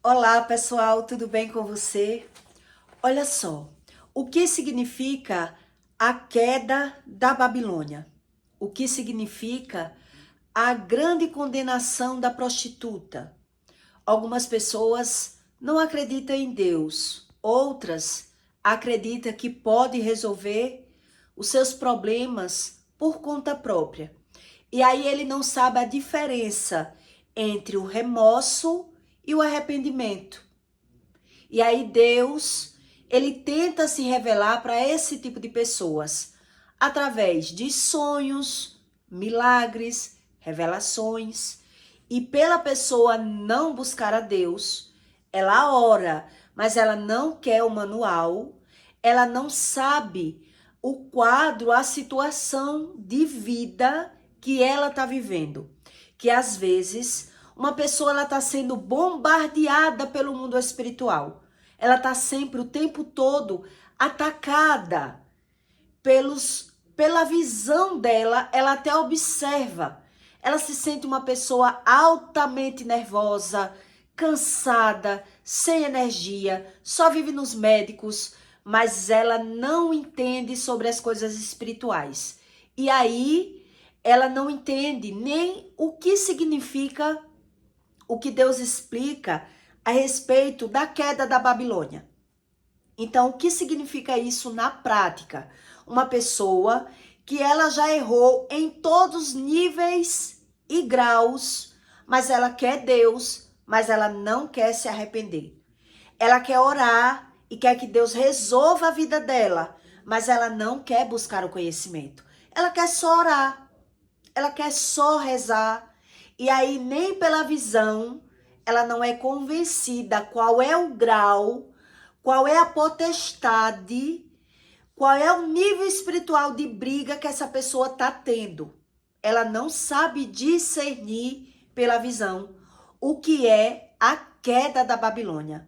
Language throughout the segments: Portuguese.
Olá, pessoal, tudo bem com você? Olha só, o que significa a queda da Babilônia? O que significa a grande condenação da prostituta? Algumas pessoas não acreditam em Deus, outras acreditam que pode resolver os seus problemas por conta própria. E aí ele não sabe a diferença entre o remorso e o arrependimento. E aí Deus, ele tenta se revelar para esse tipo de pessoas através de sonhos, milagres, revelações. E pela pessoa não buscar a Deus, ela ora, mas ela não quer o manual, ela não sabe o quadro, a situação de vida que ela está vivendo. Que às vezes uma pessoa ela está sendo bombardeada pelo mundo espiritual. Ela está sempre o tempo todo atacada pela visão dela. Ela até observa. Ela se sente uma pessoa altamente nervosa, cansada, sem energia, só vive nos médicos, mas ela não entende sobre as coisas espirituais. E aí ela não entende nem o que significa o que Deus explica a respeito da queda da Babilônia. Então, o que significa isso na prática? Uma pessoa que ela já errou em todos os níveis e graus, mas ela quer Deus, mas ela não quer se arrepender. Ela quer orar e quer que Deus resolva a vida dela, mas ela não quer buscar o conhecimento. Ela quer só orar, ela quer só rezar. E aí, nem pela visão, ela não é convencida qual é o grau, qual é a potestade, qual é o nível espiritual de briga que essa pessoa está tendo. Ela não sabe discernir pela visão o que é a queda da Babilônia.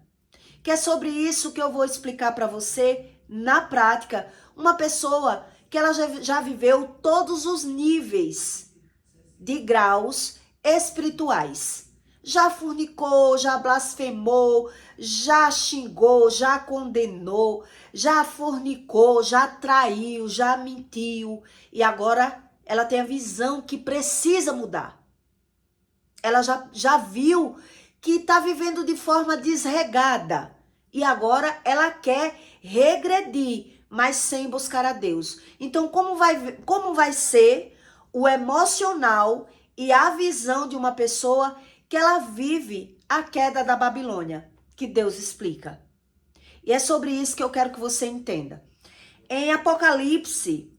Que é sobre isso que eu vou explicar para você na prática. Uma pessoa que ela já viveu todos os níveis de graus espirituais. Já fornicou, já blasfemou, já xingou, já condenou, já fornicou, já traiu, já mentiu. E agora ela tem a visão que precisa mudar. Ela já viu que está vivendo de forma desregada. E agora ela quer regredir, mas sem buscar a Deus. Então, como vai ser o emocional e a visão de uma pessoa que ela vive a queda da Babilônia, que Deus explica? E é sobre isso que eu quero que você entenda. Em Apocalipse,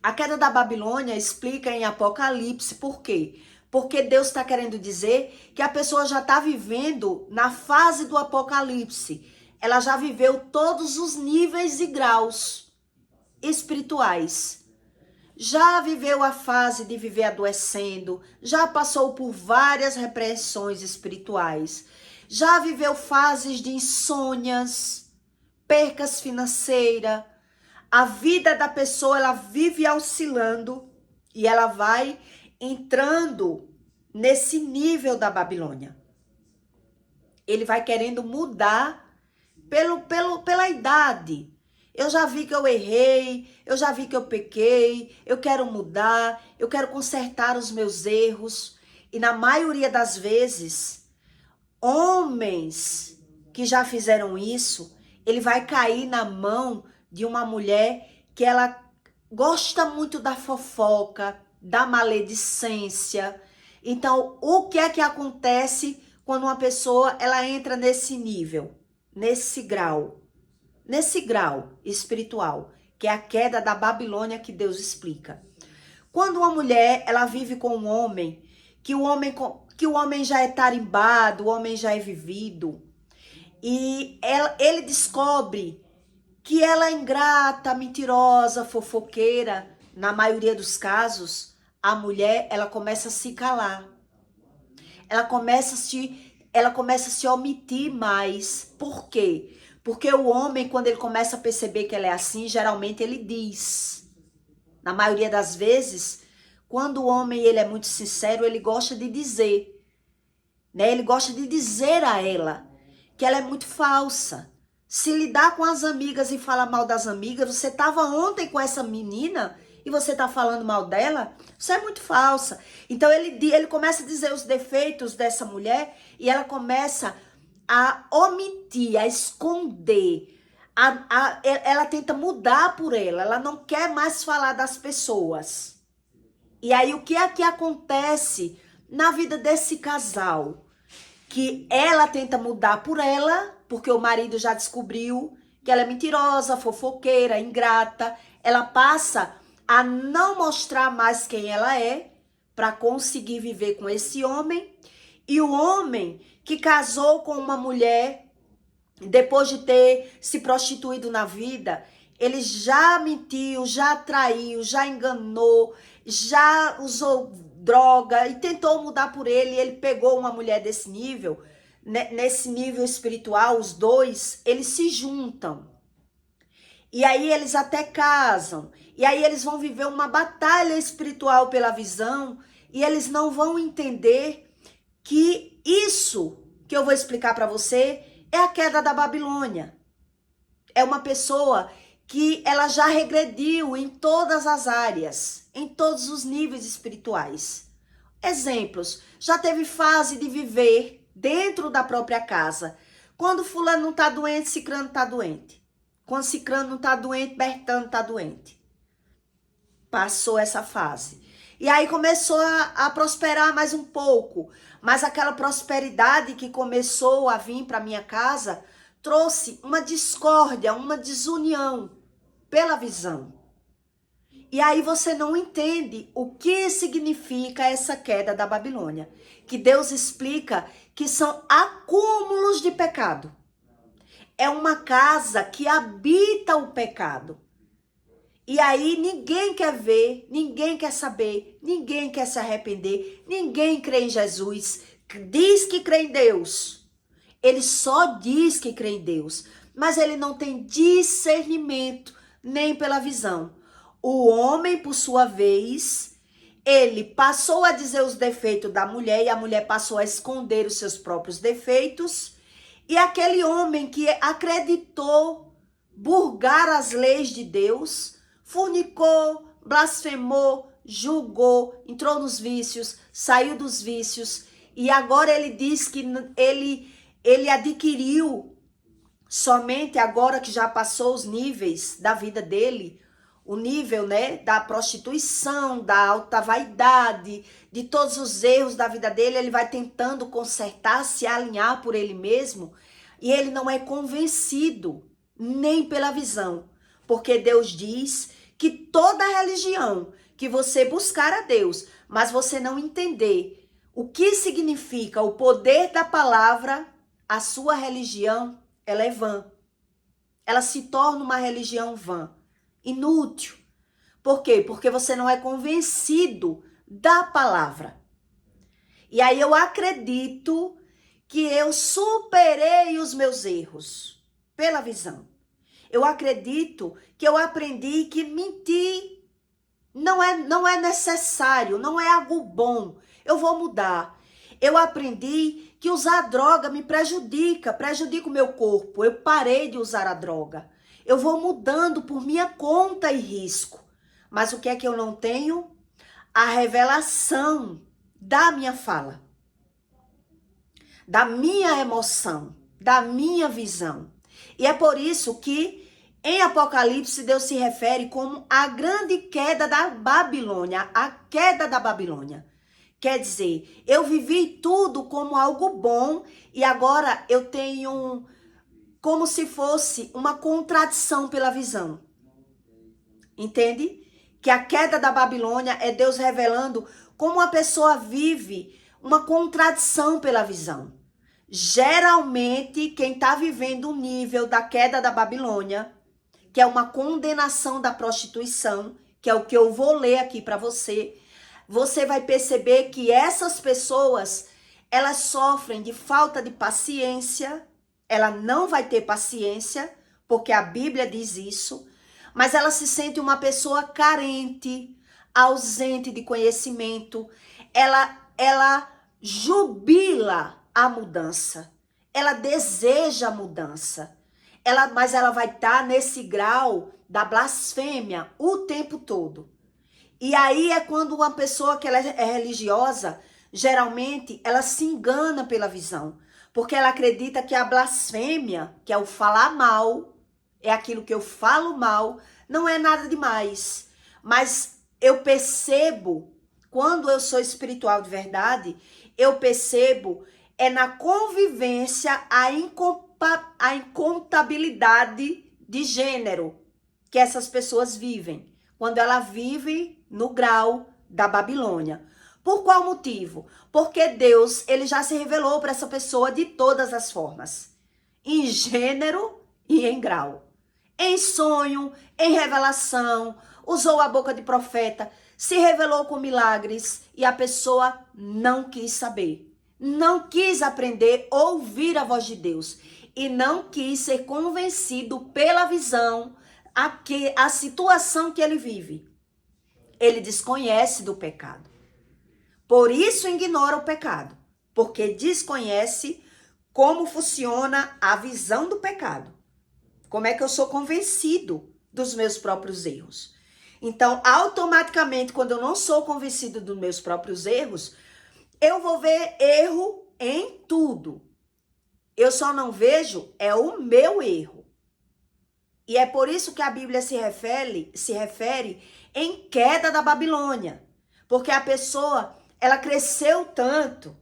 a queda da Babilônia explica em Apocalipse por quê? Porque Deus está querendo dizer que a pessoa já está vivendo na fase do Apocalipse. Ela já viveu todos os níveis e graus espirituais. Já viveu a fase de viver adoecendo, já passou por várias repressões espirituais, já viveu fases de insônias, percas financeiras. A vida da pessoa, ela vive oscilando e ela vai entrando nesse nível da Babilônia. Ele vai querendo mudar pela idade. Eu já vi que eu errei, eu já vi que eu pequei, eu quero mudar, eu quero consertar os meus erros. E na maioria das vezes, homens que já fizeram isso, ele vai cair na mão de uma mulher que ela gosta muito da fofoca, da maledicência. Então, o que é que acontece quando uma pessoa ela entra nesse nível, nesse grau espiritual, que é a queda da Babilônia que Deus explica? Quando uma mulher ela vive com um homem, que o homem já é tarimbado, o homem já é vivido, e ele descobre que ela é ingrata, mentirosa, fofoqueira. Na maioria dos casos, a mulher ela começa a se calar. Ela começa a se omitir mais. Por quê? Porque o homem, quando ele começa a perceber que ela é assim, geralmente ele diz. Na maioria das vezes, quando o homem ele é muito sincero, ele gosta de dizer. né? Ele gosta de dizer a ela que ela é muito falsa. Se lidar com as amigas e falar mal das amigas, você estava ontem com essa menina e você está falando mal dela, você é muito falsa. Então ele começa a dizer os defeitos dessa mulher e ela começa a omitir, a esconder. Ela tenta mudar por ela não quer mais falar das pessoas. E aí o que é que acontece na vida desse casal? Que ela tenta mudar por ela, porque o marido já descobriu que ela é mentirosa, fofoqueira, ingrata. Ela passa a não mostrar mais quem ela é para conseguir viver com esse homem. E o homem que casou com uma mulher, depois de ter se prostituído na vida, ele já mentiu, já traiu, já enganou, já usou droga e tentou mudar por ele. Ele pegou uma mulher desse nível, nesse nível espiritual, os dois, eles se juntam. E aí eles até casam. E aí eles vão viver uma batalha espiritual pela visão e eles não vão entender que isso que eu vou explicar para você é a queda da Babilônia. É uma pessoa que ela já regrediu em todas as áreas, em todos os níveis espirituais. Exemplos, já teve fase de viver dentro da própria casa. Quando fulano não está doente, cicrano está doente. Quando cicrano não está doente, Bertano está doente. Passou essa fase. E aí começou a prosperar mais um pouco. Mas aquela prosperidade que começou a vir para minha casa trouxe uma discórdia, uma desunião pela visão. E aí você não entende o que significa essa queda da Babilônia. Que Deus explica que são acúmulos de pecado. É uma casa que habita o pecado. E aí ninguém quer ver, ninguém quer saber, ninguém quer se arrepender, ninguém crê em Jesus, diz que crê em Deus. Ele só diz que crê em Deus, mas ele não tem discernimento nem pela visão. O homem, por sua vez, ele passou a dizer os defeitos da mulher e a mulher passou a esconder os seus próprios defeitos. E aquele homem que acreditou burlar as leis de Deus, fornicou, blasfemou, julgou, entrou nos vícios, saiu dos vícios e agora ele diz que ele adquiriu somente agora que já passou os níveis da vida dele, o nível, né, da prostituição, da alta vaidade, de todos os erros da vida dele, ele vai tentando consertar, se alinhar por ele mesmo e ele não é convencido nem pela visão, porque Deus diz que toda religião que você buscar a Deus, mas você não entender o que significa o poder da palavra, a sua religião, ela é vã. Ela se torna uma religião vã, inútil. Por quê? Porque você não é convencido da palavra. E aí eu acredito que eu superei os meus erros pela visão. Eu acredito que eu aprendi que mentir não é necessário, não é algo bom. Eu vou mudar. Eu aprendi que usar droga me prejudica o meu corpo. Eu parei de usar a droga. Eu vou mudando por minha conta e risco. Mas o que é que eu não tenho? A revelação da minha fala, da minha emoção, da minha visão. E é por isso que em Apocalipse Deus se refere como a grande queda da Babilônia, a queda da Babilônia. Quer dizer, eu vivi tudo como algo bom e agora eu tenho como se fosse uma contradição pela visão. Entende? Que a queda da Babilônia é Deus revelando como a pessoa vive uma contradição pela visão. Geralmente, quem está vivendo o nível da queda da Babilônia, que é uma condenação da prostituição, que é o que eu vou ler aqui para você, você vai perceber que essas pessoas, elas sofrem de falta de paciência, ela não vai ter paciência, porque a Bíblia diz isso, mas ela se sente uma pessoa carente, ausente de conhecimento, ela jubila a mudança. Ela deseja a mudança. Mas ela vai estar nesse grau da blasfêmia o tempo todo. E aí é quando uma pessoa que ela é religiosa, geralmente ela se engana pela visão. Porque ela acredita que a blasfêmia, que é o falar mal, é aquilo que eu falo mal, não é nada demais. Mas eu percebo, quando eu sou espiritual de verdade, eu percebo na convivência a incontabilidade de gênero que essas pessoas vivem. Quando ela vive no grau da Babilônia. Por qual motivo? Porque Deus, ele já se revelou para essa pessoa de todas as formas. Em gênero e em grau. Em sonho, em revelação, usou a boca de profeta, se revelou com milagres e a pessoa não quis saber. Não quis aprender, ouvir a voz de Deus. E não quis ser convencido pela visão, a situação que ele vive. Ele desconhece do pecado. Por isso ignora o pecado, porque desconhece como funciona a visão do pecado. Como é que eu sou convencido dos meus próprios erros? Então, automaticamente, quando eu não sou convencido dos meus próprios erros, eu vou ver erro em tudo. Eu só não vejo o meu erro. E é por isso que a Bíblia se refere em queda da Babilônia. Porque a pessoa, ela cresceu tanto,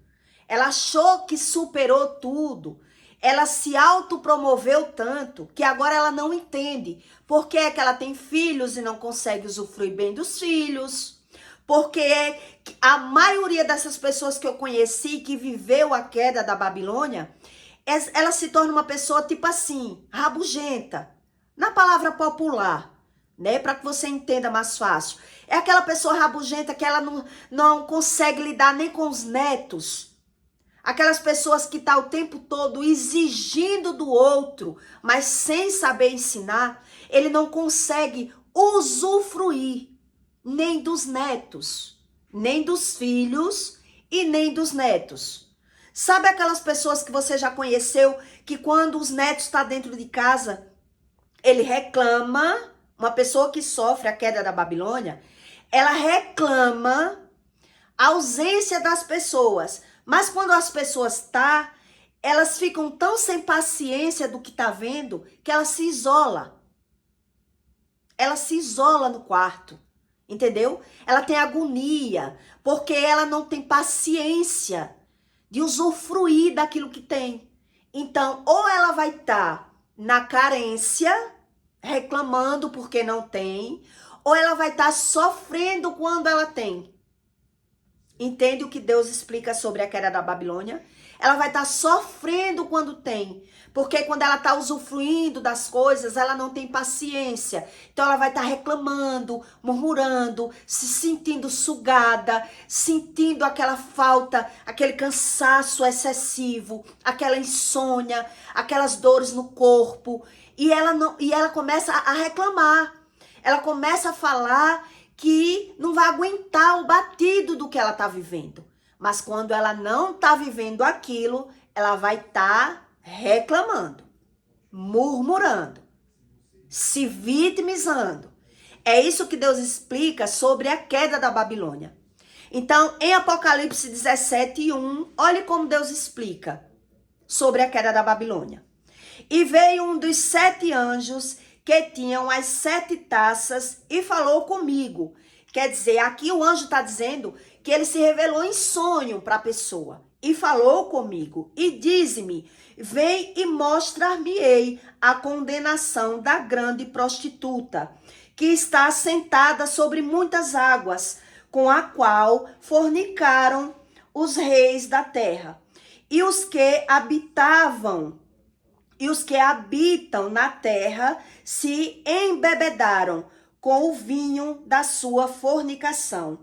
ela achou que superou tudo, ela se autopromoveu tanto, que agora ela não entende por que é que ela tem filhos e não consegue usufruir bem dos filhos. Porque a maioria dessas pessoas que eu conheci, que viveu a queda da Babilônia, ela se torna uma pessoa tipo assim, rabugenta. Na palavra popular, né? Para que você entenda mais fácil. É aquela pessoa rabugenta que ela não consegue lidar nem com os netos. Aquelas pessoas que tá o tempo todo exigindo do outro, mas sem saber ensinar. Ele não consegue usufruir nem dos netos, nem dos filhos e nem dos netos. Sabe aquelas pessoas que você já conheceu que quando os netos estão dentro de casa, ele reclama, uma pessoa que sofre a queda da Babilônia, ela reclama a ausência das pessoas. Mas quando as pessoas elas ficam tão sem paciência do que tá vendo, que ela se isola. Ela se isola no quarto, entendeu? Ela tem agonia, porque ela não tem paciência de usufruir daquilo que tem. Então, ou ela vai estar na carência, reclamando porque não tem, ou ela vai estar sofrendo quando ela tem. Entende o que Deus explica sobre a queda da Babilônia? Ela vai estar sofrendo quando tem, porque quando ela está usufruindo das coisas, ela não tem paciência. Então ela vai estar reclamando, murmurando, se sentindo sugada, sentindo aquela falta, aquele cansaço excessivo, aquela insônia, aquelas dores no corpo. E ela começa a reclamar. Ela começa a falar que não vai aguentar o batido do que ela está vivendo. Mas quando ela não está vivendo aquilo, ela vai estar reclamando, murmurando, se vitimizando. É isso que Deus explica sobre a queda da Babilônia. Então, em Apocalipse 17:1, olhe como Deus explica sobre a queda da Babilônia. E veio um dos 7 anjos que tinham as 7 taças e falou comigo. Quer dizer, aqui o anjo está dizendo que ele se revelou em sonho para a pessoa. E falou comigo. E diz-me, vem e mostrar-me-ei a condenação da grande prostituta, que está assentada sobre muitas águas, com a qual fornicaram os reis da terra. E os que habitam na terra se embebedaram com o vinho da sua fornicação.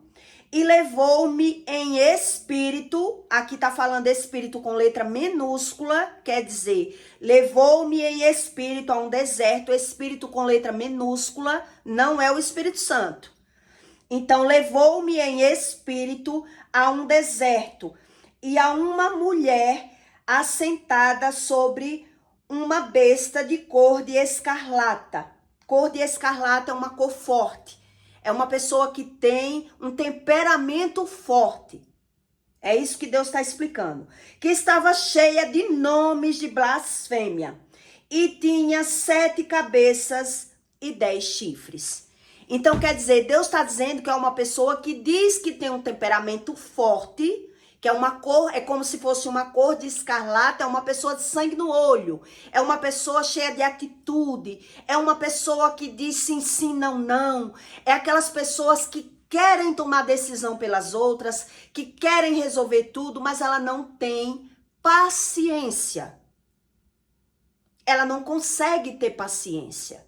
E levou-me em espírito, aqui está falando espírito com letra minúscula, quer dizer, levou-me em espírito a um deserto, espírito com letra minúscula, não é o Espírito Santo. Então, levou-me em espírito a um deserto, e a uma mulher assentada sobre uma besta de cor de escarlata. Cor de escarlata é uma cor forte. É uma pessoa que tem um temperamento forte. É isso que Deus está explicando. Que estava cheia de nomes de blasfêmia. E tinha 7 cabeças e 10 chifres. Então, quer dizer, Deus está dizendo que é uma pessoa que diz que tem um temperamento forte, que é uma cor, é como se fosse uma cor de escarlata, é uma pessoa de sangue no olho, é uma pessoa cheia de atitude, é uma pessoa que diz sim, sim, não, não, é aquelas pessoas que querem tomar decisão pelas outras, que querem resolver tudo, mas ela não tem paciência. Ela não consegue ter paciência.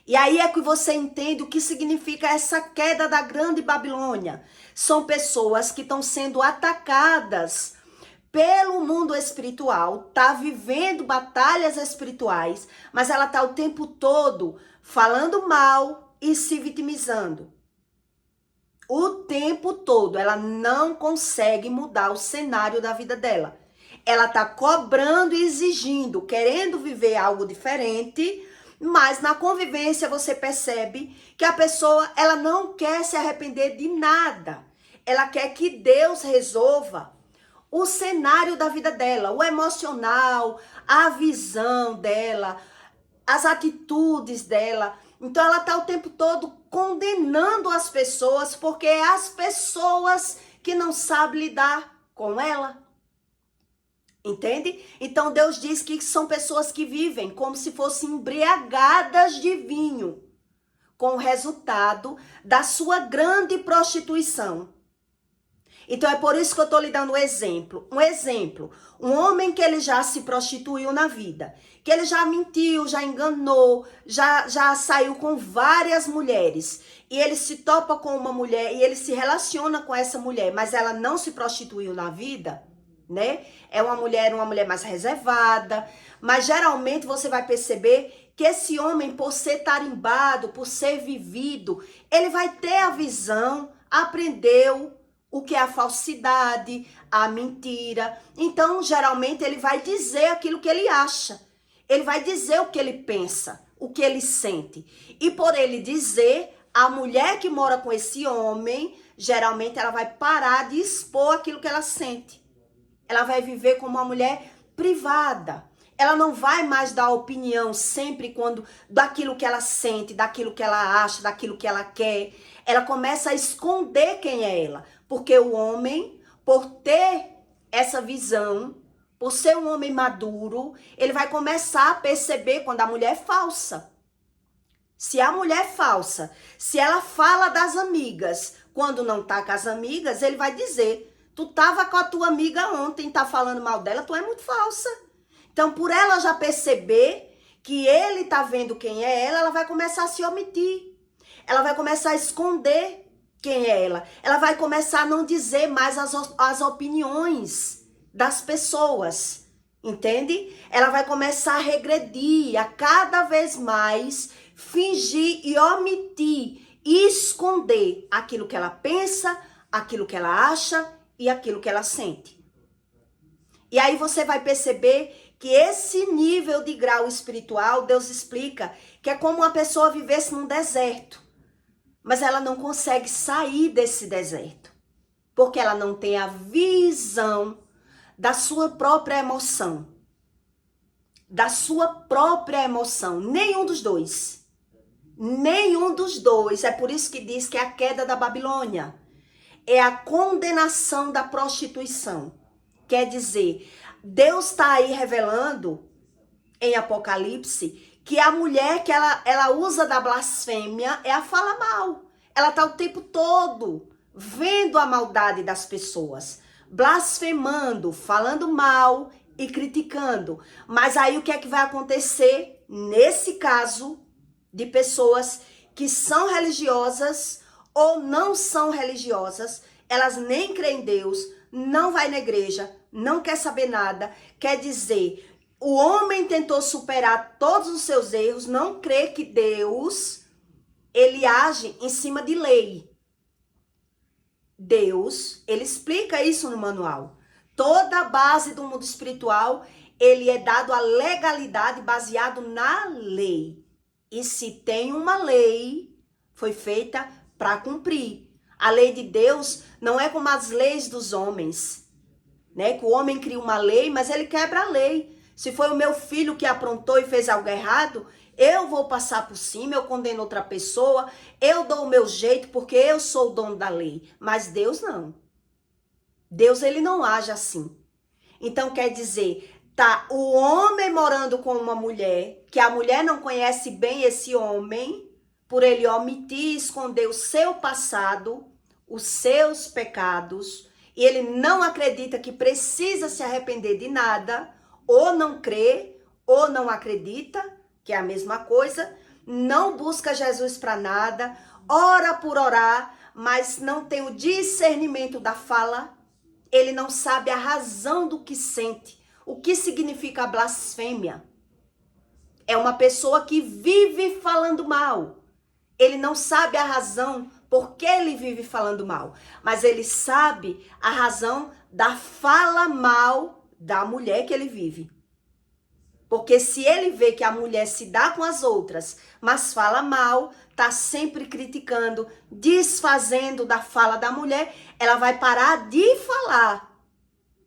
E aí é que você entende o que significa essa queda da grande Babilônia. São pessoas que estão sendo atacadas pelo mundo espiritual, tá vivendo batalhas espirituais, mas ela tá o tempo todo falando mal e se vitimizando. O tempo todo ela não consegue mudar o cenário da vida dela. Ela tá cobrando e exigindo, querendo viver algo diferente, mas na convivência você percebe que a pessoa, ela não quer se arrepender de nada. Ela quer que Deus resolva o cenário da vida dela, o emocional, a visão dela, as atitudes dela. Então ela tá o tempo todo condenando as pessoas, porque é as pessoas que não sabem lidar com ela. Entende? Então Deus diz que são pessoas que vivem como se fossem embriagadas de vinho, com o resultado da sua grande prostituição. Então é por isso que eu estou lhe dando um exemplo. Um homem que ele já se prostituiu na vida, que ele já mentiu, já enganou, já saiu com várias mulheres, e ele se topa com uma mulher e ele se relaciona com essa mulher, mas ela não se prostituiu na vida, né? É uma mulher mais reservada, mas geralmente você vai perceber que esse homem, por ser tarimbado, por ser vivido, ele vai ter a visão, aprendeu o que é a falsidade, a mentira. Então, geralmente, ele vai dizer aquilo que ele acha. Ele vai dizer o que ele pensa, o que ele sente. E por ele dizer, a mulher que mora com esse homem, geralmente, ela vai parar de expor aquilo que ela sente. Ela vai viver como uma mulher privada. Ela não vai mais dar opinião sempre quando daquilo que ela sente, daquilo que ela acha, daquilo que ela quer. Ela começa a esconder quem é ela. Porque o homem, por ter essa visão, por ser um homem maduro, ele vai começar a perceber quando a mulher é falsa. Se a mulher é falsa, se ela fala das amigas, quando não tá com as amigas, ele vai dizer: tu tava com a tua amiga ontem, tá falando mal dela, tu é muito falsa. Então, por ela já perceber que ele tá vendo quem é ela vai começar a se omitir. Ela vai começar a esconder quem é ela. Ela vai começar a não dizer mais as opiniões das pessoas. Entende? Ela vai começar a regredir, a cada vez mais fingir e omitir e esconder aquilo que ela pensa, aquilo que ela acha e aquilo que ela sente. E aí você vai perceber que esse nível de grau espiritual, Deus explica, que é como uma pessoa vivesse num deserto. Mas ela não consegue sair desse deserto. Porque ela não tem a visão da sua própria emoção. Da sua própria emoção. Nenhum dos dois. Nenhum dos dois. É por isso que diz que é a queda da Babilônia. É a condenação da prostituição. Quer dizer, Deus está aí revelando em Apocalipse que a mulher que ela usa da blasfêmia é a fala mal. Ela está o tempo todo vendo a maldade das pessoas, blasfemando, falando mal e criticando. Mas aí o que é que vai acontecer nesse caso de pessoas que são religiosas ou não são religiosas? Elas nem creem em Deus, não vai na igreja, não quer saber nada. Quer dizer, o homem tentou superar todos os seus erros, não crê que Deus, ele age em cima de lei. Deus, ele explica isso no manual. Toda a base do mundo espiritual, ele é dado a legalidade baseado na lei. E se tem uma lei, foi feita para cumprir. A lei de Deus não é como as leis dos homens, né? Que o homem cria uma lei, mas ele quebra a lei. Se foi o meu filho que aprontou e fez algo errado, eu vou passar por cima, eu condeno outra pessoa, eu dou o meu jeito porque eu sou o dono da lei. Mas Deus não. Deus, ele não age assim. Então quer dizer, tá o homem morando com uma mulher, que a mulher não conhece bem esse homem, por ele omitir, esconder o seu passado, os seus pecados, e ele não acredita que precisa se arrepender de nada, ou não crê, ou não acredita, que é a mesma coisa, não busca Jesus para nada, ora por orar, mas não tem o discernimento da fala, ele não sabe a razão do que sente, o que significa blasfêmia. É uma pessoa que vive falando mal. Ele não sabe a razão por que ele vive falando mal, mas ele sabe a razão da fala mal da mulher que ele vive. Porque se ele vê que a mulher se dá com as outras, mas fala mal, tá sempre criticando, desfazendo da fala da mulher, ela vai parar de falar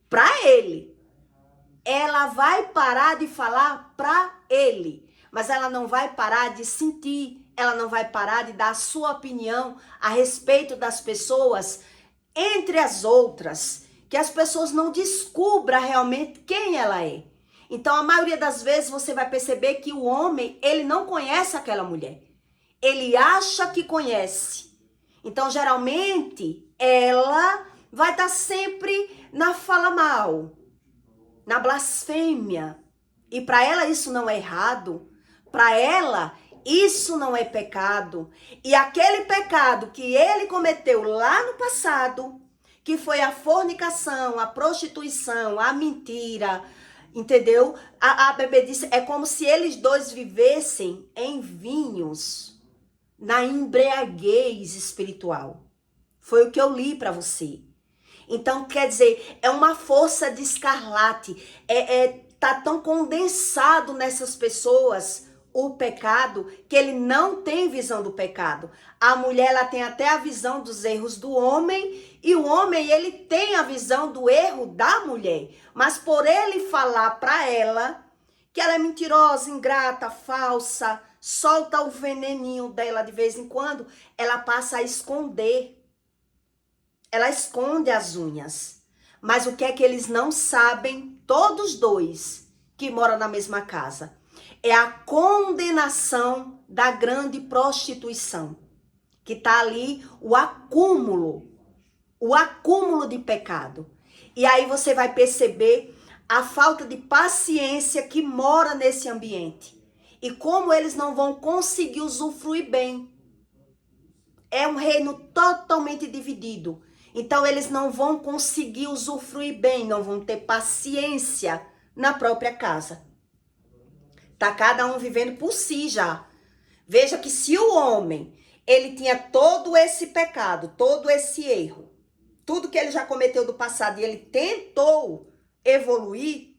pra ele. Ela vai parar de falar pra ele, mas ela não vai parar de sentir, ela não vai parar de dar a sua opinião a respeito das pessoas, entre as outras, que as pessoas não descubram realmente quem ela é. Então, a maioria das vezes, você vai perceber que o homem, ele não conhece aquela mulher. Ele acha que conhece. Então, geralmente, ela vai estar sempre na fala mal, na blasfêmia. E para ela isso não é errado. Para ela isso não é pecado. E aquele pecado que ele cometeu lá no passado, que foi a fornicação, a prostituição, a mentira, entendeu? A Bebê disse, é como se eles dois vivessem em vinhos, na embriaguez espiritual. Foi o que eu li para você. Então, quer dizer, é uma força de escarlate. Tá tão condensado nessas pessoas o pecado que ele não tem visão do pecado. A mulher, ela tem até a visão dos erros do homem, e o homem, ele tem a visão do erro da mulher. Mas por ele falar para ela que ela é mentirosa, ingrata, falsa, solta o veneninho dela de vez em quando, ela passa a esconder. Ela esconde as unhas. Mas o que é que eles não sabem, todos dois que moram na mesma casa? É a condenação da grande prostituição. Que está ali o acúmulo de pecado. E aí você vai perceber a falta de paciência que mora nesse ambiente. E como eles não vão conseguir usufruir bem. É um reino totalmente dividido. Então eles não vão conseguir usufruir bem, não vão ter paciência na própria casa. Tá cada um vivendo por si já. Veja que se o homem, ele tinha todo esse pecado, todo esse erro, tudo que ele já cometeu do passado, e ele tentou evoluir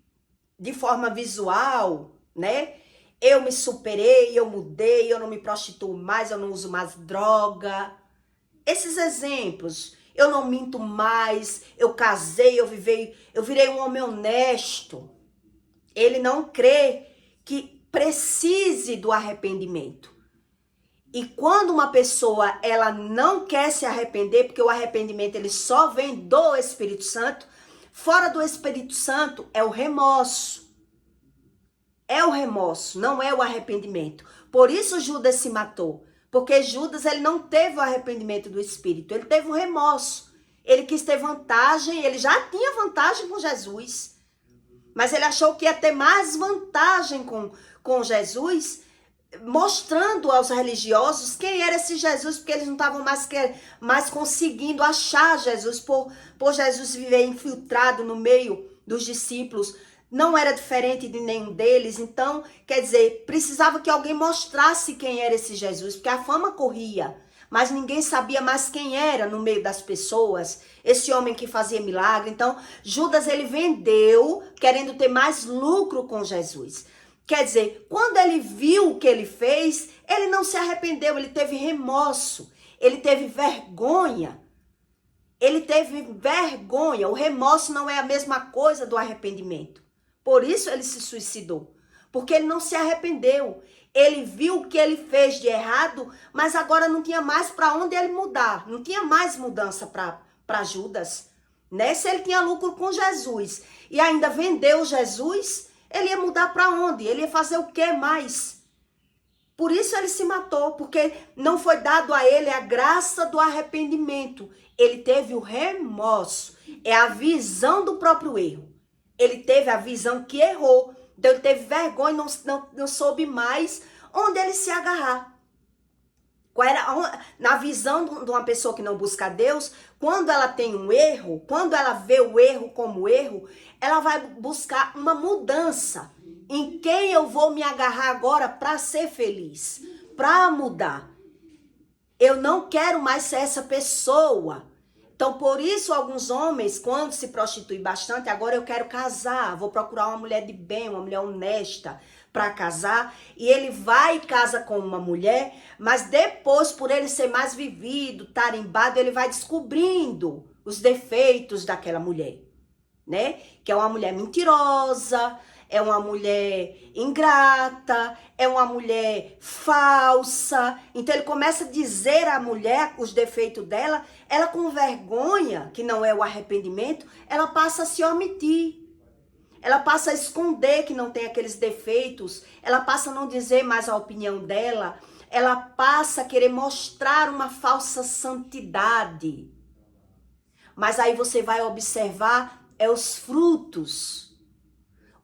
de forma visual, né? Eu me superei, eu mudei, eu não me prostituo mais, eu não uso mais droga. Esses exemplos, eu não minto mais, eu casei, eu virei um homem honesto. Ele não crê que precise do arrependimento. E quando uma pessoa, ela não quer se arrepender, porque o arrependimento ele só vem do Espírito Santo, fora do Espírito Santo é o remorso. É o remorso, não é o arrependimento. Por isso Judas se matou. Porque Judas, ele não teve o arrependimento do Espírito, ele teve o remorso. Ele quis ter vantagem, ele já tinha vantagem com Jesus. Mas ele achou que ia ter mais vantagem com Jesus, mostrando aos religiosos quem era esse Jesus, porque eles não estavam mais conseguindo achar Jesus, por Jesus viver infiltrado no meio dos discípulos. Não era diferente de nenhum deles, então, quer dizer, precisava que alguém mostrasse quem era esse Jesus, porque a fama corria. mas ninguém sabia mais quem era no meio das pessoas, esse homem que fazia milagre. Então, Judas, ele vendeu, querendo ter mais lucro com Jesus. Quer dizer, quando ele viu o que ele fez, ele não se arrependeu, ele teve remorso, ele teve vergonha. Ele teve vergonha. O remorso não é a mesma coisa do arrependimento. Por isso ele se suicidou. Porque ele não se arrependeu. Ele viu o que ele fez de errado, mas agora não tinha mais para onde ele mudar. Não tinha mais mudança para Judas. Né? Se ele tinha lucro com Jesus e ainda vendeu Jesus, ele ia mudar para onde? Ele ia fazer o que mais? Por isso ele se matou, porque não foi dado a ele a graça do arrependimento. Ele teve o remorso, é a visão do próprio erro. Ele teve a visão que errou, então ele teve vergonha, não soube mais onde ele se agarrar. Na visão de uma pessoa que não busca Deus, quando ela tem um erro, quando ela vê o erro como erro, ela vai buscar uma mudança. Em quem eu vou me agarrar agora para ser feliz, para mudar? Eu não quero mais ser essa pessoa. Então, por isso, alguns homens, quando se prostituem bastante, agora eu quero casar, vou procurar uma mulher de bem, uma mulher honesta para casar. E ele vai e casa com uma mulher, mas depois, por ele ser mais vivido, tarimbado, ele vai descobrindo os defeitos daquela mulher, né? Que é uma mulher mentirosa, é uma mulher ingrata, é uma mulher falsa. Então ele começa a dizer à mulher os defeitos dela, ela com vergonha, que não é o arrependimento, ela passa a se omitir. Ela passa a esconder que não tem aqueles defeitos, ela passa a não dizer mais a opinião dela, ela passa a querer mostrar uma falsa santidade. Mas aí você vai observar os frutos.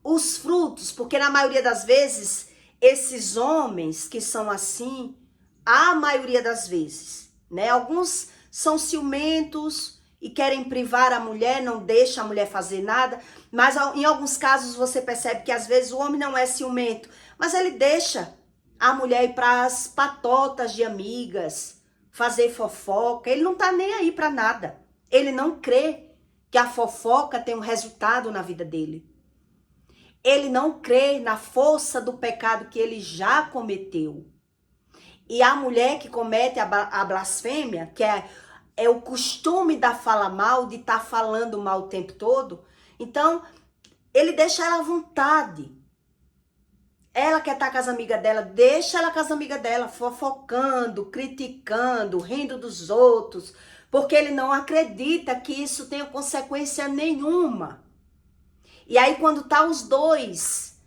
Os frutos, porque na maioria das vezes, esses homens que são assim, a maioria das vezes, né? Alguns são ciumentos e querem privar a mulher, não deixa a mulher fazer nada, mas em alguns casos você percebe que às vezes o homem não é ciumento, mas ele deixa a mulher ir para as patotas de amigas, fazer fofoca, ele não tá nem aí para nada. Ele não crê que a fofoca tem um resultado na vida dele. Ele não crê na força do pecado que ele já cometeu. E a mulher que comete a blasfêmia, que é o costume da fala mal, de estar falando mal o tempo todo, então ele deixa ela à vontade. Ela quer estar com as amigas dela, deixa ela com as amigas dela, fofocando, criticando, rindo dos outros, porque ele não acredita que isso tenha consequência nenhuma. E aí quando tá os dois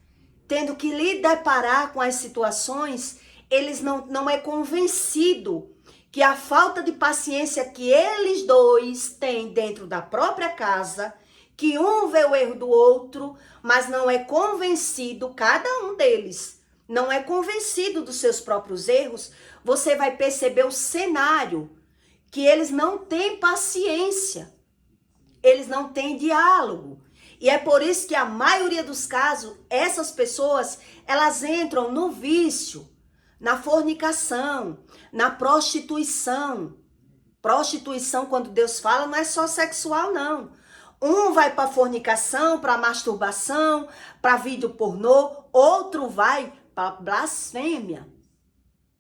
tendo que lhe deparar com as situações, eles não é convencido que a falta de paciência que eles dois têm dentro da própria casa, que um vê o erro do outro, mas não é convencido, cada um deles, não é convencido dos seus próprios erros, você vai perceber o cenário, que eles não têm paciência, eles não têm diálogo. E é por isso que a maioria dos casos, essas pessoas, elas entram no vício, na fornicação, na prostituição. Prostituição, quando Deus fala, não é só sexual, não. Um vai para fornicação, para masturbação, para vídeo pornô, outro vai para blasfêmia,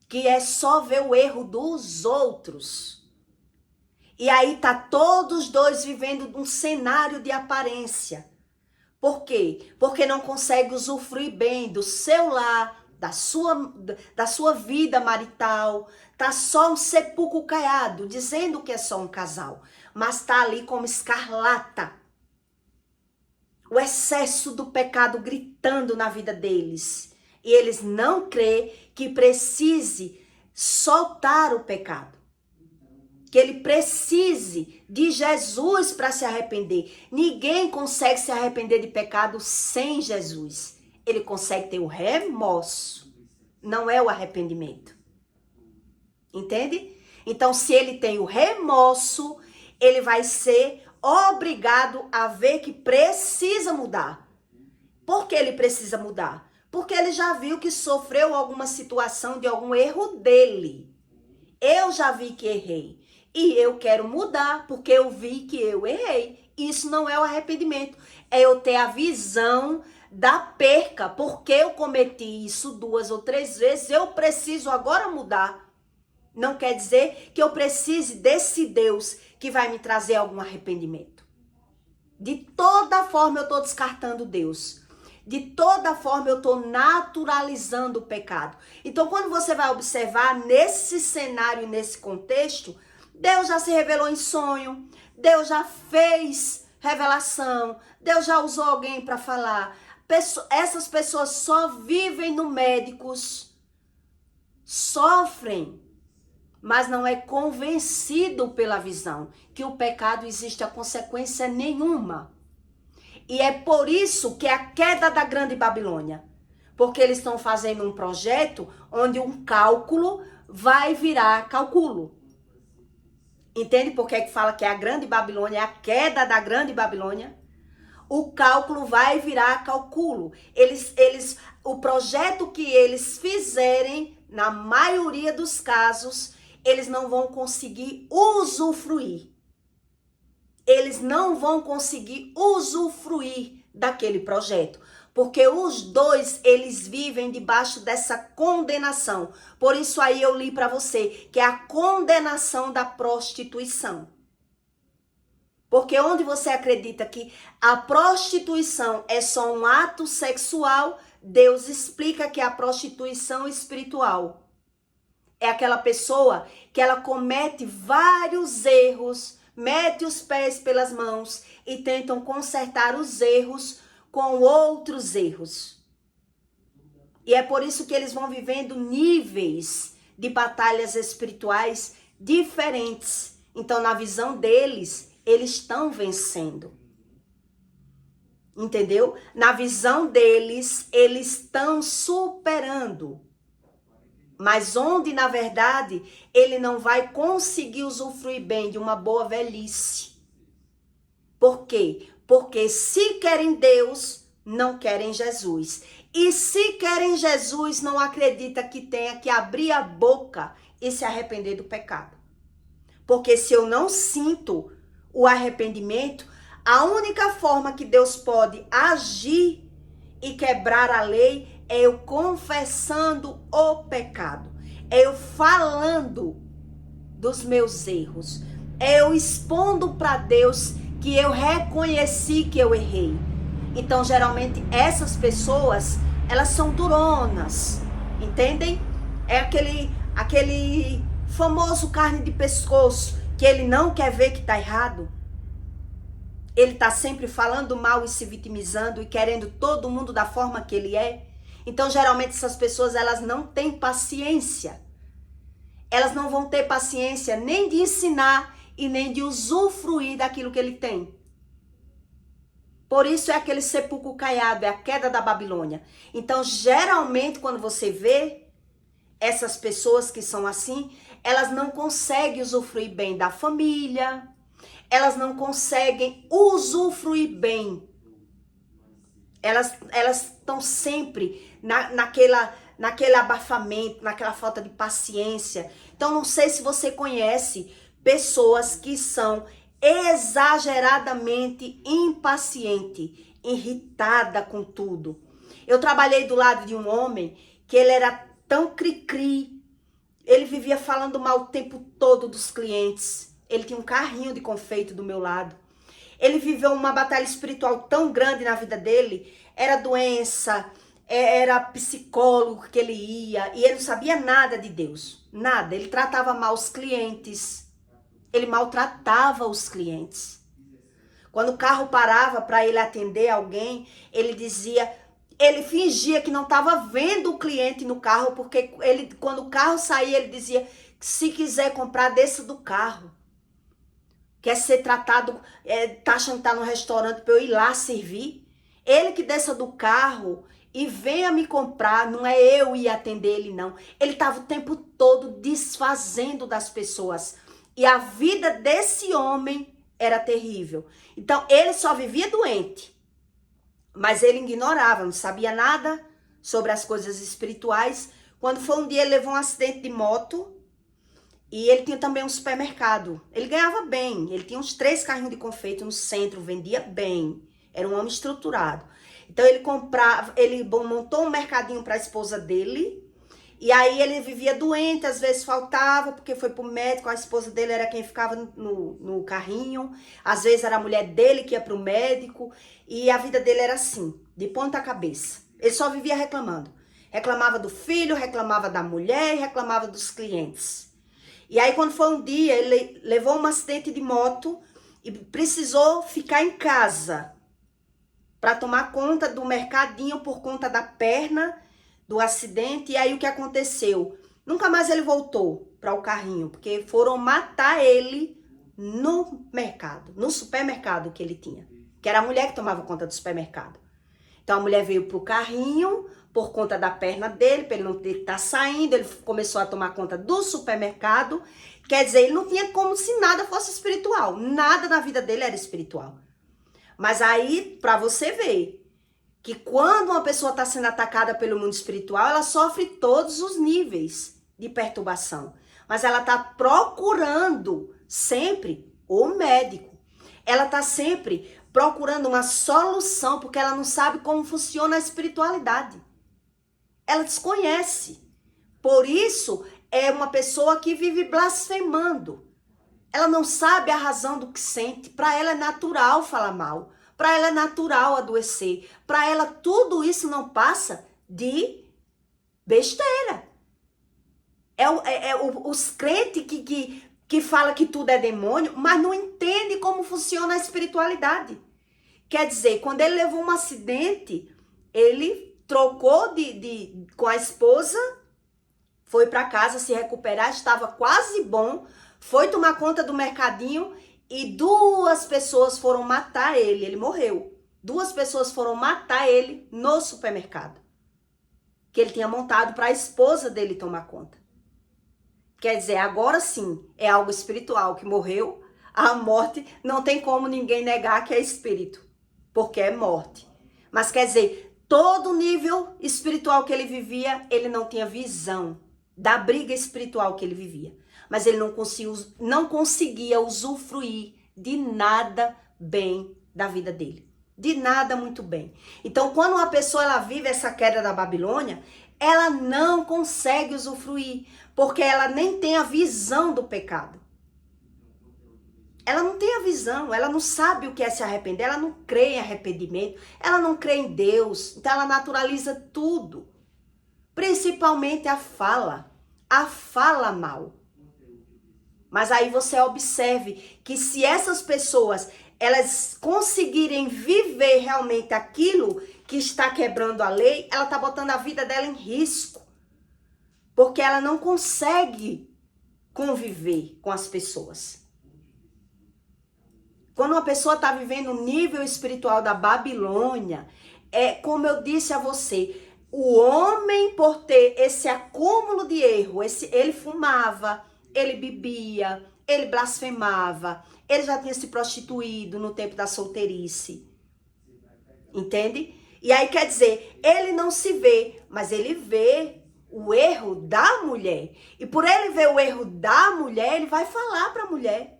que é só ver o erro dos outros. E aí tá todos dois vivendo um cenário de aparência. Por quê? Porque não consegue usufruir bem do seu lar, da sua vida marital. Tá só um sepulcro caiado, dizendo que é só um casal. Mas tá ali como escarlata. O excesso do pecado gritando na vida deles. E eles não creem que precise soltar o pecado. Que ele precise de Jesus para se arrepender. Ninguém consegue se arrepender de pecado sem Jesus. Ele consegue ter o remorso, não é o arrependimento. Entende? Então, se ele tem o remorso, ele vai ser obrigado a ver que precisa mudar. Por que ele precisa mudar? Porque ele já viu que sofreu alguma situação de algum erro dele. Eu já vi que errei. E eu quero mudar porque eu vi que eu errei. Isso não é o arrependimento. É eu ter a visão da perca. Porque eu cometi isso 2 ou 3 vezes, eu preciso agora mudar. Não quer dizer que eu precise desse Deus que vai me trazer algum arrependimento. De toda forma eu estou descartando Deus. De toda forma eu estou naturalizando o pecado. Então quando você vai observar nesse cenário, nesse contexto, Deus já se revelou em sonho, Deus já fez revelação, Deus já usou alguém para falar. Essas pessoas só vivem no médicos, sofrem, mas não é convencido pela visão que o pecado existe a consequência nenhuma. E é por isso que é a queda da Grande Babilônia. Porque eles estão fazendo um projeto onde um cálculo vai virar calculo. Entende por que fala que a Grande Babilônia é a queda da Grande Babilônia? O cálculo vai virar calculo. O projeto que eles fizerem, na maioria dos casos, eles não vão conseguir usufruir. Eles não vão conseguir usufruir daquele projeto. Porque os dois, eles vivem debaixo dessa condenação. Por isso aí eu li para você, que é a condenação da prostituição. Porque onde você acredita que a prostituição é só um ato sexual, Deus explica que é a prostituição espiritual. É aquela pessoa que ela comete vários erros, mete os pés pelas mãos e tentam consertar os erros com outros erros. E é por isso que eles vão vivendo níveis de batalhas espirituais diferentes. Então, na visão deles, eles estão vencendo. Entendeu? Na visão deles, eles estão superando. Mas onde, na verdade, ele não vai conseguir usufruir bem de uma boa velhice. Por quê? Porque se querem Deus, não querem Jesus. E se querem Jesus, não acredita que tenha que abrir a boca e se arrepender do pecado. Porque se eu não sinto o arrependimento, a única forma que Deus pode agir e quebrar a lei é eu confessando o pecado, é eu falando dos meus erros, é eu expondo para Deus que eu reconheci que eu errei. Então, geralmente, essas pessoas, elas são duronas, entendem? É aquele famoso carne de pescoço, que ele não quer ver que tá errado. Ele tá sempre falando mal e se vitimizando e querendo todo mundo da forma que ele é. Então, geralmente, essas pessoas, elas não têm paciência. Elas não vão ter paciência nem de ensinar e nem de usufruir daquilo que ele tem. Por isso é aquele sepulcro caiado, é a queda da Babilônia. Então, geralmente, quando você vê essas pessoas que são assim, elas não conseguem usufruir bem da família, elas não conseguem usufruir bem. Elas estão sempre naquele abafamento, naquela falta de paciência. Então, não sei se você conhece pessoas que são exageradamente impacientes, irritada com tudo. Eu trabalhei do lado de um homem que ele era tão cri-cri, ele vivia falando mal o tempo todo dos clientes. Ele tinha um carrinho de confeito do meu lado. Ele viveu uma batalha espiritual tão grande na vida dele, era doença, era psicólogo que ele ia, e ele não sabia nada de Deus, nada. Ele tratava mal os clientes, ele maltratava os clientes. Quando o carro parava para ele atender alguém, ele fingia que não estava vendo o cliente no carro, porque quando o carro saía, ele dizia, se quiser comprar, desça do carro. Quer ser tratado, tá achando que tá no restaurante para eu ir lá servir? Ele que desça do carro e venha me comprar, não é eu ir atender ele, não. Ele estava o tempo todo desfazendo das pessoas. E a vida desse homem era terrível. Então, ele só vivia doente. Mas ele ignorava, não sabia nada sobre as coisas espirituais. Quando foi um dia, ele levou um acidente de moto. E ele tinha também um supermercado. Ele ganhava bem. Ele tinha uns 3 carrinhos de confeito no centro, vendia bem. Era um homem estruturado. Então ele montou um mercadinho para a esposa dele. E aí ele vivia doente, às vezes faltava, porque foi pro médico, a esposa dele era quem ficava no carrinho. Às vezes era a mulher dele que ia pro médico. E a vida dele era assim, de ponta cabeça. Ele só vivia reclamando. Reclamava do filho, reclamava da mulher e reclamava dos clientes. E aí quando foi um dia, ele levou um acidente de moto e precisou ficar em casa para tomar conta do mercadinho por conta da perna do acidente. E aí o que aconteceu? Nunca mais ele voltou para o carrinho, porque foram matar ele no mercado, no supermercado que ele tinha, que era a mulher que tomava conta do supermercado. Então a mulher veio pro carrinho por conta da perna dele, para ele não ter que estar saindo, ele começou a tomar conta do supermercado. Quer dizer, ele não tinha como se nada fosse espiritual, nada na vida dele era espiritual. Mas aí, para você ver, que quando uma pessoa está sendo atacada pelo mundo espiritual, ela sofre todos os níveis de perturbação. Mas ela está procurando sempre o médico. Ela está sempre procurando uma solução, porque ela não sabe como funciona a espiritualidade. Ela desconhece. Por isso, é uma pessoa que vive blasfemando. Ela não sabe a razão do que sente. Para ela é natural falar mal. Para ela é natural adoecer. Para ela tudo isso não passa de besteira. Os crentes que falam que tudo é demônio, mas não entende como funciona a espiritualidade. Quer dizer, quando ele levou um acidente, ele trocou com a esposa, foi para casa se recuperar, estava quase bom, foi tomar conta do mercadinho e 2 pessoas foram matar ele. Ele morreu. 2 pessoas foram matar ele no supermercado, que ele tinha montado para a esposa dele tomar conta. Quer dizer, agora sim, é algo espiritual que morreu. A morte não tem como ninguém negar que é espírito, porque é morte. Mas quer dizer, todo o nível espiritual que ele vivia, ele não tinha visão da briga espiritual que ele vivia. Mas ele não conseguia usufruir de nada bem da vida dele. De nada muito bem. Então, quando uma pessoa ela vive essa queda da Babilônia, ela não consegue usufruir, porque ela nem tem a visão do pecado. Ela não tem a visão, ela não sabe o que é se arrepender, ela não crê em arrependimento, ela não crê em Deus, então ela naturaliza tudo. Principalmente a fala mal. Mas aí você observe que se essas pessoas, elas conseguirem viver realmente aquilo que está quebrando a lei, ela está botando a vida dela em risco. Porque ela não consegue conviver com as pessoas. Quando uma pessoa está vivendo o nível espiritual da Babilônia, é como eu disse a você, o homem, por ter esse acúmulo de erro, ele fumava, ele bebia, ele blasfemava, ele já tinha se prostituído no tempo da solteirice. Entende? E aí quer dizer, ele não se vê, mas ele vê o erro da mulher. E por ele ver o erro da mulher, ele vai falar para a mulher.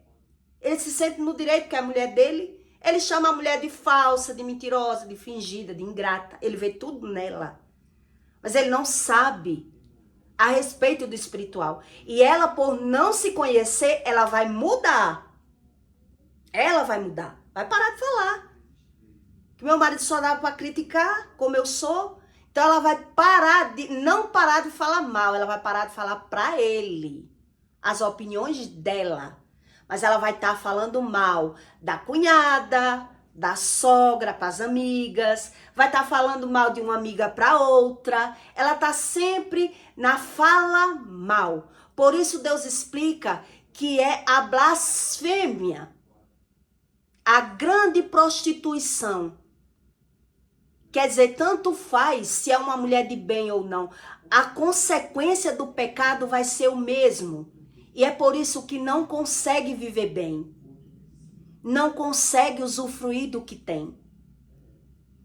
Ele se sente no direito que é a mulher dele. Ele chama a mulher de falsa, de mentirosa, de fingida, de ingrata. Ele vê tudo nela. Mas ele não sabe a respeito do espiritual. E ela, por não se conhecer, ela vai mudar. Ela vai mudar. Vai parar de falar. Que meu marido só dá para criticar como eu sou. Então ela vai não parar de falar mal. Ela vai parar de falar para ele as opiniões dela. Mas ela vai estar falando mal da cunhada, da sogra para as amigas, vai estar falando mal de uma amiga para outra. Ela está sempre na fala mal. Por isso Deus explica que é a blasfêmia, a grande prostituição. Quer dizer, tanto faz se é uma mulher de bem ou não. A consequência do pecado vai ser o mesmo. E é por isso que não consegue viver bem. Não consegue usufruir do que tem.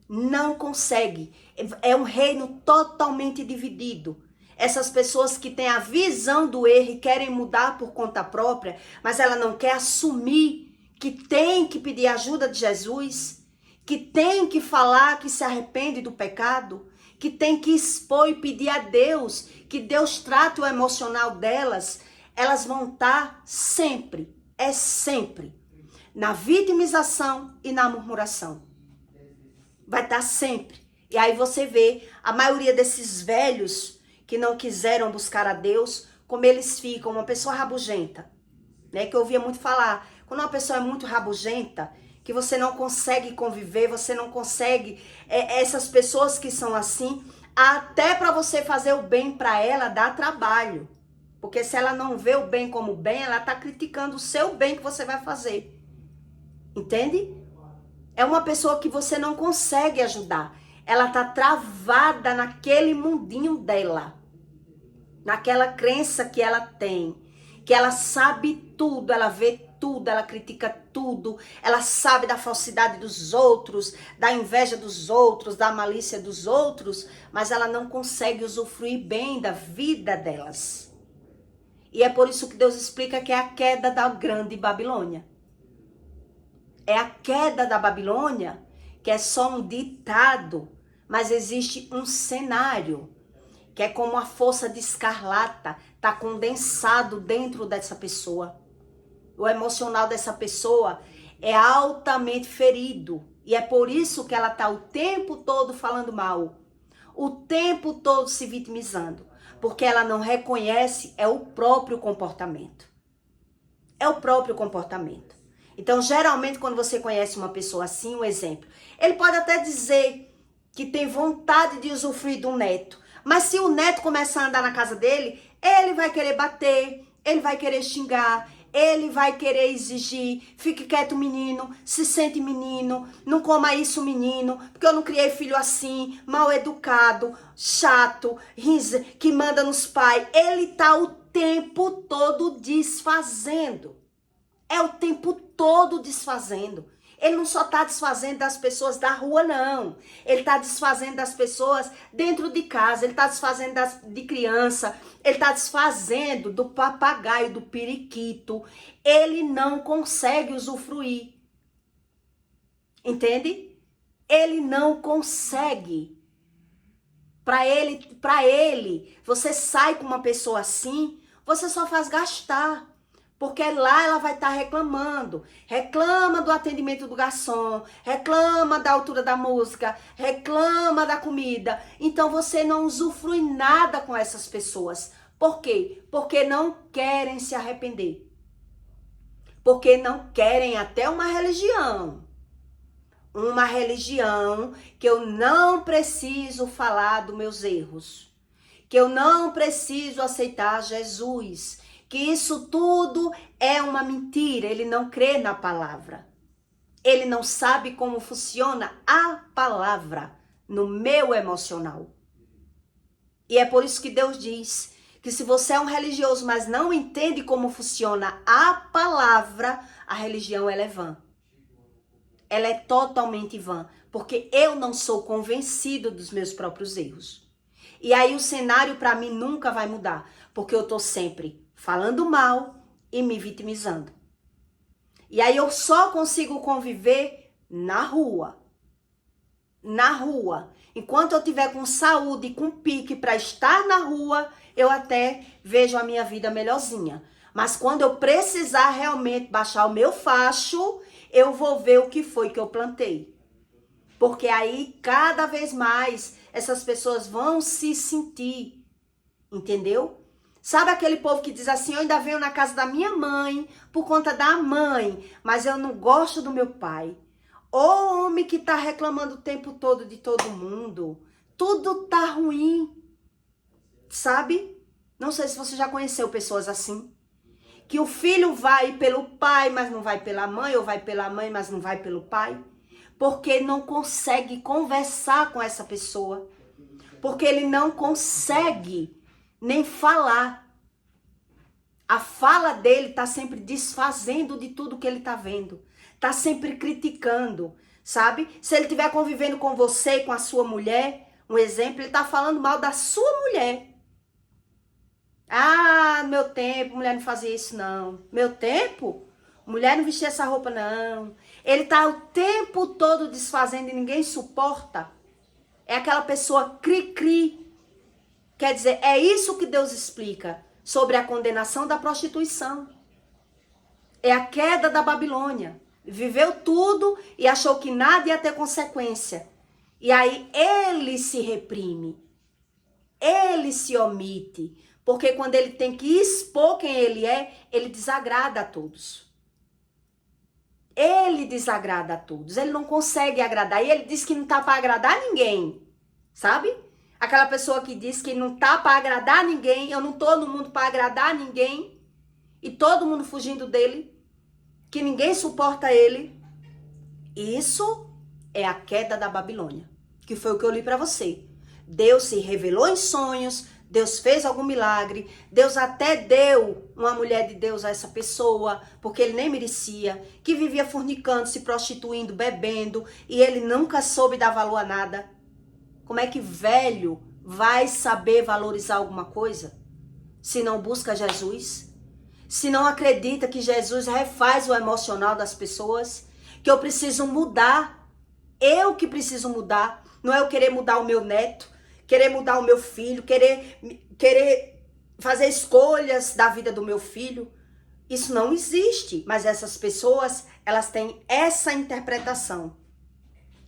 Não consegue. É um reino totalmente dividido. Essas pessoas que têm a visão do erro e querem mudar por conta própria, mas ela não quer assumir que tem que pedir ajuda de Jesus, que tem que falar que se arrepende do pecado, que tem que expor e pedir a Deus, que Deus trate o emocional delas, elas vão estar sempre, sempre, na vitimização e na murmuração. Vai estar sempre. E aí você vê a maioria desses velhos que não quiseram buscar a Deus, como eles ficam, uma pessoa rabugenta, né? Que eu ouvia muito falar, quando uma pessoa é muito rabugenta, que você não consegue conviver, você não consegue, essas pessoas que são assim, até para você fazer o bem para ela, dá trabalho. Porque se ela não vê o bem como bem, ela tá criticando o seu bem que você vai fazer. Entende? É uma pessoa que você não consegue ajudar. Ela tá travada naquele mundinho dela. Naquela crença que ela tem. Que ela sabe tudo, ela vê tudo, ela critica tudo. Ela sabe da falsidade dos outros, da inveja dos outros, da malícia dos outros. Mas ela não consegue usufruir bem da vida delas. E é por isso que Deus explica que é a queda da grande Babilônia. É a queda da Babilônia, que é só um ditado, mas existe um cenário, que é como a força de escarlata, está condensado dentro dessa pessoa. O emocional dessa pessoa é altamente ferido, e é por isso que ela está o tempo todo falando mal, o tempo todo se vitimizando, porque ela não reconhece o próprio comportamento. É o próprio comportamento. Então, geralmente, quando você conhece uma pessoa assim, um exemplo, ele pode até dizer que tem vontade de usufruir de um neto, mas se o neto começar a andar na casa dele, ele vai querer bater, ele vai querer xingar, ele vai querer exigir, fique quieto menino, se sente menino, não coma isso menino, porque eu não criei filho assim, mal educado, chato, que manda nos pais. Ele tá o tempo todo desfazendo. É o tempo todo desfazendo. Ele não só está desfazendo das pessoas da rua, não. Ele está desfazendo das pessoas dentro de casa. Ele está desfazendo de criança. Ele está desfazendo do papagaio, do periquito. Ele não consegue usufruir. Entende? Ele não consegue. Para ele, você sai com uma pessoa assim, você só faz gastar. Porque lá ela vai estar reclamando. Reclama do atendimento do garçom, reclama da altura da música, reclama da comida. Então você não usufrui nada com essas pessoas. Por quê? Porque não querem se arrepender. Porque não querem até uma religião. Uma religião que eu não preciso falar dos meus erros. Que eu não preciso aceitar Jesus. Que isso tudo é uma mentira, ele não crê na palavra. Ele não sabe como funciona a palavra no meu emocional. E é por isso que Deus diz que se você é um religioso, mas não entende como funciona a palavra, a religião ela é vã. Ela é totalmente vã, porque eu não sou convencido dos meus próprios erros. E aí o cenário para mim nunca vai mudar, porque eu tô sempre falando mal e me vitimizando. E aí eu só consigo conviver na rua. Na rua. Enquanto eu tiver com saúde e com pique para estar na rua, eu até vejo a minha vida melhorzinha. Mas quando eu precisar realmente baixar o meu facho, eu vou ver o que foi que eu plantei. Porque aí, cada vez mais, essas pessoas vão se sentir. Entendeu? Sabe aquele povo que diz assim, eu ainda venho na casa da minha mãe por conta da mãe, mas eu não gosto do meu pai. Ô homem que tá reclamando o tempo todo de todo mundo. Tudo tá ruim. Sabe? Não sei se você já conheceu pessoas assim. Que o filho vai pelo pai, mas não vai pela mãe, ou vai pela mãe, mas não vai pelo pai. Porque não consegue conversar com essa pessoa. Porque ele não consegue nem falar. A fala dele tá sempre desfazendo de tudo que ele tá vendo. Tá sempre criticando, sabe? Se ele estiver convivendo com você e com a sua mulher, um exemplo, ele tá falando mal da sua mulher. Ah, no meu tempo, mulher não fazia isso, não. Meu tempo, mulher não vestia essa roupa, não. Ele tá o tempo todo desfazendo e ninguém suporta. É aquela pessoa cri-cri. Quer dizer, é isso que Deus explica sobre a condenação da prostituição. É a queda da Babilônia. Viveu tudo e achou que nada ia ter consequência. E aí ele se reprime. Ele se omite. Porque quando ele tem que expor quem ele desagrada a todos. Ele desagrada a todos. Ele não consegue agradar. E ele diz que não tá para agradar ninguém. Sabe? Aquela pessoa que diz que não tá para agradar ninguém. Eu não tô no mundo para agradar ninguém. E todo mundo fugindo dele. Que ninguém suporta ele. Isso é a queda da Babilônia. Que foi o que eu li para você. Deus se revelou em sonhos. Deus fez algum milagre, Deus até deu uma mulher de Deus a essa pessoa, porque ele nem merecia, que vivia fornicando, se prostituindo, bebendo, e ele nunca soube dar valor a nada. Como é que velho vai saber valorizar alguma coisa se não busca Jesus? Se não acredita que Jesus refaz o emocional das pessoas, que eu preciso mudar, eu que preciso mudar, não é eu querer mudar o meu neto, querer mudar o meu filho, querer fazer escolhas da vida do meu filho. Isso não existe, mas essas pessoas, elas têm essa interpretação,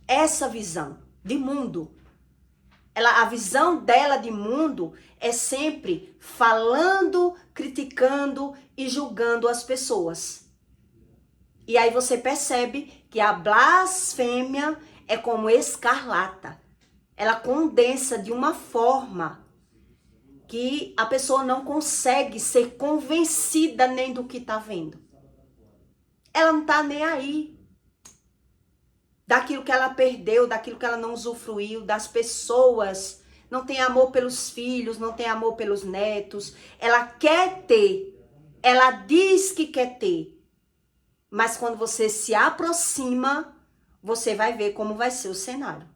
essa visão de mundo. A visão dela de mundo é sempre falando, criticando e julgando as pessoas. E aí você percebe que a blasfêmia é como escarlata. Ela condensa de uma forma que a pessoa não consegue ser convencida nem do que tá vendo. Ela não tá nem aí. Daquilo que ela perdeu, daquilo que ela não usufruiu, das pessoas. Não tem amor pelos filhos, não tem amor pelos netos. Ela quer ter. Ela diz que quer ter. Mas quando você se aproxima, você vai ver como vai ser o cenário.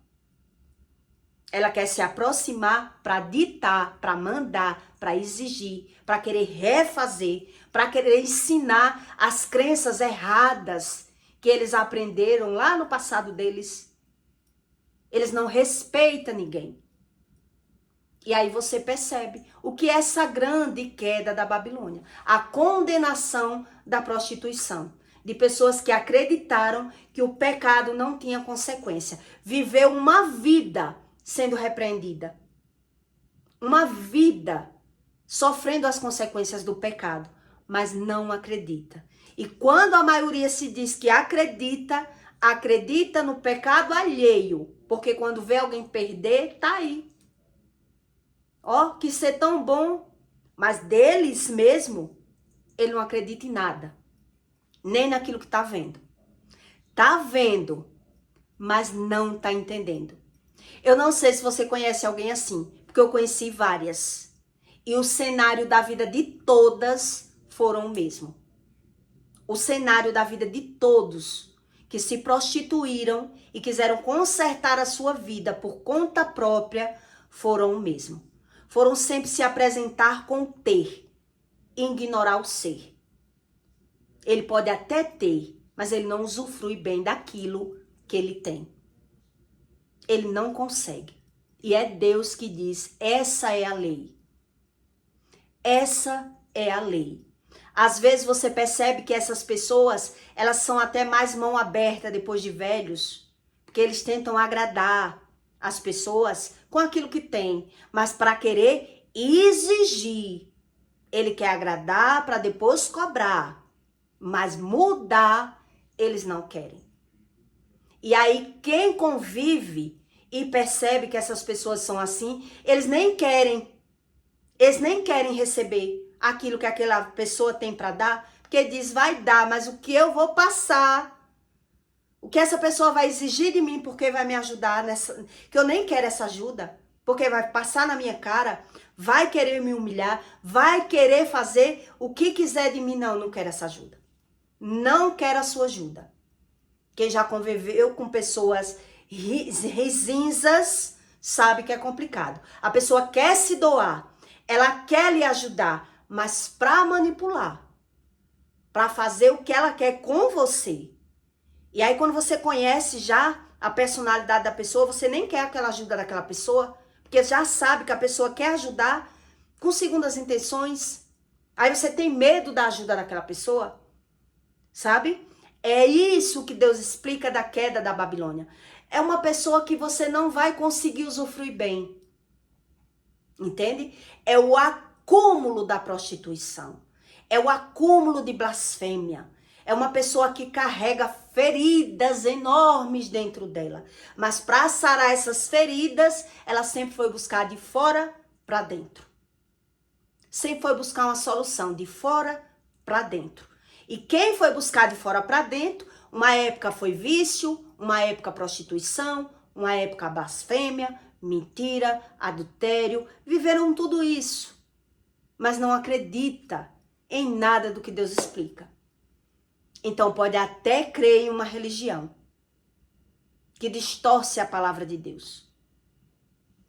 Ela quer se aproximar para ditar, para mandar, para exigir, para querer refazer, para querer ensinar as crenças erradas que eles aprenderam lá no passado deles. Eles não respeitam ninguém. E aí você percebe o que é essa grande queda da Babilônia. A condenação da prostituição. De pessoas que acreditaram que o pecado não tinha consequência. Viveu uma vida sendo repreendida. Uma vida sofrendo as consequências do pecado, mas não acredita. E quando a maioria se diz que acredita, acredita no pecado alheio, porque quando vê alguém perder, tá aí. Ó, que ser tão bom, mas deles mesmo, ele não acredita em nada, nem naquilo que tá vendo. Tá vendo, mas não tá entendendo. Eu não sei se você conhece alguém assim, porque eu conheci várias. E o cenário da vida de todas foram o mesmo. O cenário da vida de todos que se prostituíram e quiseram consertar a sua vida por conta própria foram o mesmo. Foram sempre se apresentar com o ter e ignorar o ser. Ele pode até ter, mas ele não usufrui bem daquilo que ele tem. Ele não consegue. E é Deus que diz, essa é a lei. Essa é a lei. Às vezes você percebe que essas pessoas, elas são até mais mão aberta depois de velhos, porque eles tentam agradar as pessoas com aquilo que tem, mas para querer exigir. Ele quer agradar para depois cobrar, mas mudar eles não querem. E aí quem convive e percebe que essas pessoas são assim, eles nem querem receber aquilo que aquela pessoa tem para dar, porque diz, vai dar, mas o que eu vou passar, o que essa pessoa vai exigir de mim, porque vai me ajudar nessa, que eu nem quero essa ajuda, porque vai passar na minha cara, vai querer me humilhar, vai querer fazer o que quiser de mim. Não quero essa ajuda. Não quero a sua ajuda. Quem já conviveu com pessoas risinzas sabe que é complicado. A pessoa quer se doar, ela quer lhe ajudar, mas para manipular, para fazer o que ela quer com você. E aí quando você conhece já a personalidade da pessoa, você nem quer aquela ajuda daquela pessoa, porque já sabe que a pessoa quer ajudar com segundas intenções. Aí você tem medo da ajuda daquela pessoa, sabe? É isso que Deus explica da queda da Babilônia. É uma pessoa que você não vai conseguir usufruir bem. Entende? É o acúmulo da prostituição. É o acúmulo de blasfêmia. É uma pessoa que carrega feridas enormes dentro dela. Mas para sarar essas feridas, ela sempre foi buscar de fora para dentro. Sempre foi buscar uma solução de fora para dentro. E quem foi buscar de fora para dentro, uma época foi vício, uma época prostituição, uma época blasfêmia, mentira, adultério, viveram tudo isso. Mas não acredita em nada do que Deus explica. Então pode até crer em uma religião que distorce a palavra de Deus.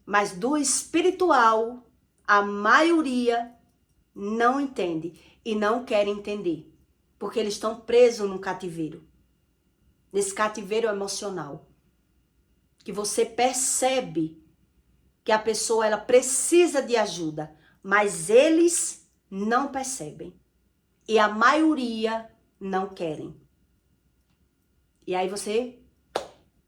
Mas do espiritual, a maioria não entende e não quer entender. Porque eles estão presos num cativeiro. Nesse cativeiro emocional. Que você percebe que a pessoa ela precisa de ajuda, mas eles não percebem. E a maioria não querem. E aí você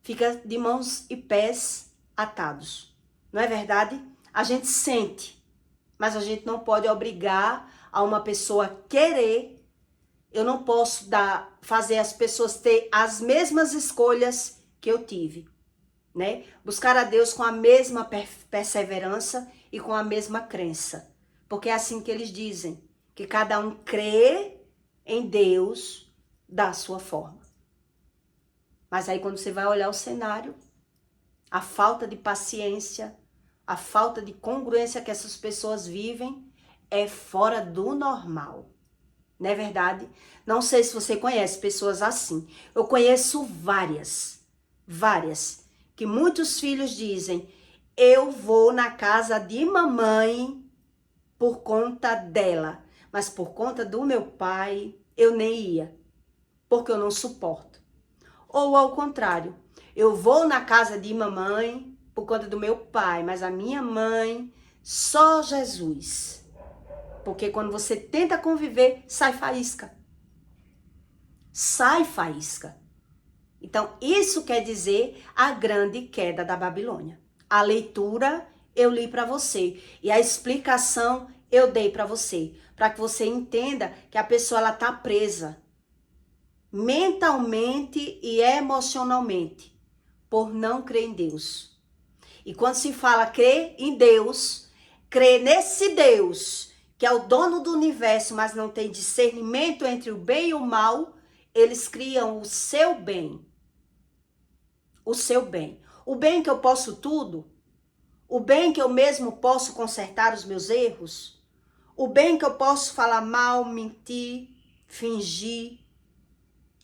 fica de mãos e pés atados. Não é verdade? A gente sente, mas a gente não pode obrigar a uma pessoa querer. Eu não posso fazer as pessoas ter as mesmas escolhas que eu tive, né? Buscar a Deus com a mesma perseverança e com a mesma crença. Porque é assim que eles dizem, que cada um crê em Deus da sua forma. Mas aí quando você vai olhar o cenário, a falta de paciência, a falta de congruência que essas pessoas vivem é fora do normal. Não é verdade? Não sei se você conhece pessoas assim. Eu conheço várias, que muitos filhos dizem, eu vou na casa de mamãe por conta dela, mas por conta do meu pai eu nem ia, porque eu não suporto. Ou ao contrário, eu vou na casa de mamãe por conta do meu pai, mas a minha mãe, só Jesus. Porque quando você tenta conviver, sai faísca. Sai faísca. Então, isso quer dizer a grande queda da Babilônia. A leitura eu li para você e a explicação eu dei para você, para que você entenda que a pessoa ela tá presa mentalmente e emocionalmente por não crer em Deus. E quando se fala crer em Deus, crer nesse Deus que é o dono do universo, mas não tem discernimento entre o bem e o mal, eles criam o seu bem. O seu bem. O bem que eu posso tudo. O bem que eu mesmo posso consertar os meus erros. O bem que eu posso falar mal, mentir, fingir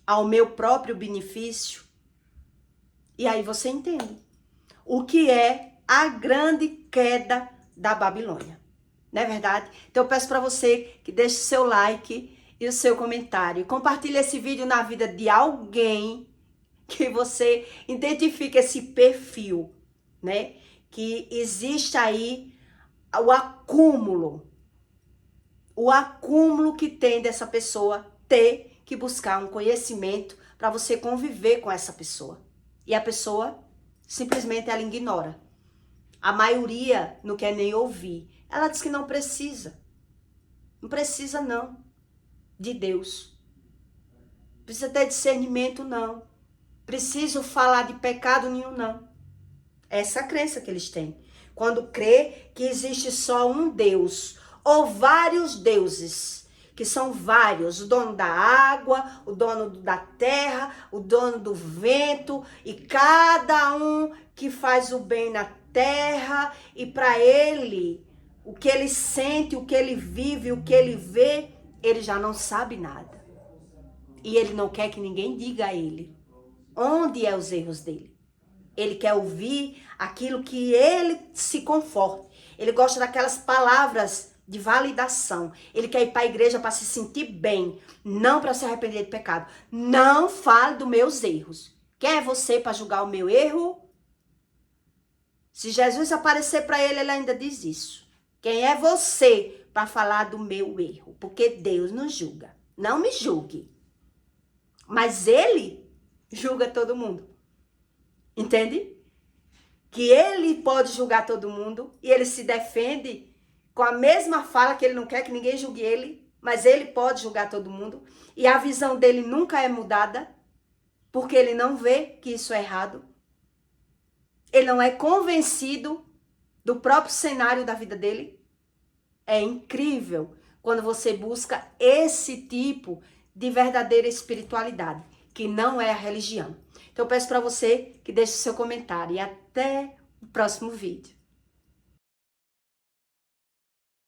ao meu próprio benefício. E aí você entende o que é a grande queda da Babilônia. Não é verdade? Então eu peço para você que deixe o seu like e o seu comentário. Compartilhe esse vídeo na vida de alguém que você identifique esse perfil, né? Que existe aí o acúmulo que tem dessa pessoa ter que buscar um conhecimento para você conviver com essa pessoa. E a pessoa simplesmente ela ignora. A maioria não quer nem ouvir. Ela diz que não precisa. Não precisa não de Deus. Precisa ter discernimento não. Preciso falar de pecado nenhum não. Essa é a crença que eles têm. Quando crê que existe só um Deus ou vários deuses, que são vários, o dono da água, o dono da terra, o dono do vento, e cada um que faz o bem na terra, e para ele, o que ele sente, o que ele vive, o que ele vê, ele já não sabe nada. E ele não quer que ninguém diga a ele onde é os erros dele. Ele quer ouvir aquilo que ele se conforta. Ele gosta daquelas palavras de validação. Ele quer ir para a igreja para se sentir bem, não para se arrepender de pecado. Não fale dos meus erros. Quem é você para julgar o meu erro? Se Jesus aparecer para ele, ele ainda diz isso. Quem é você para falar do meu erro? Porque Deus não julga. Não me julgue. Mas ele julga todo mundo. Entende? Que ele pode julgar todo mundo e ele se defende com a mesma fala que ele não quer que ninguém julgue ele, mas ele pode julgar todo mundo. E a visão dele nunca é mudada, porque ele não vê que isso é errado. Ele não é convencido do próprio cenário da vida dele. É incrível quando você busca esse tipo de verdadeira espiritualidade, que não é a religião. Então eu peço para você que deixe o seu comentário e até o próximo vídeo.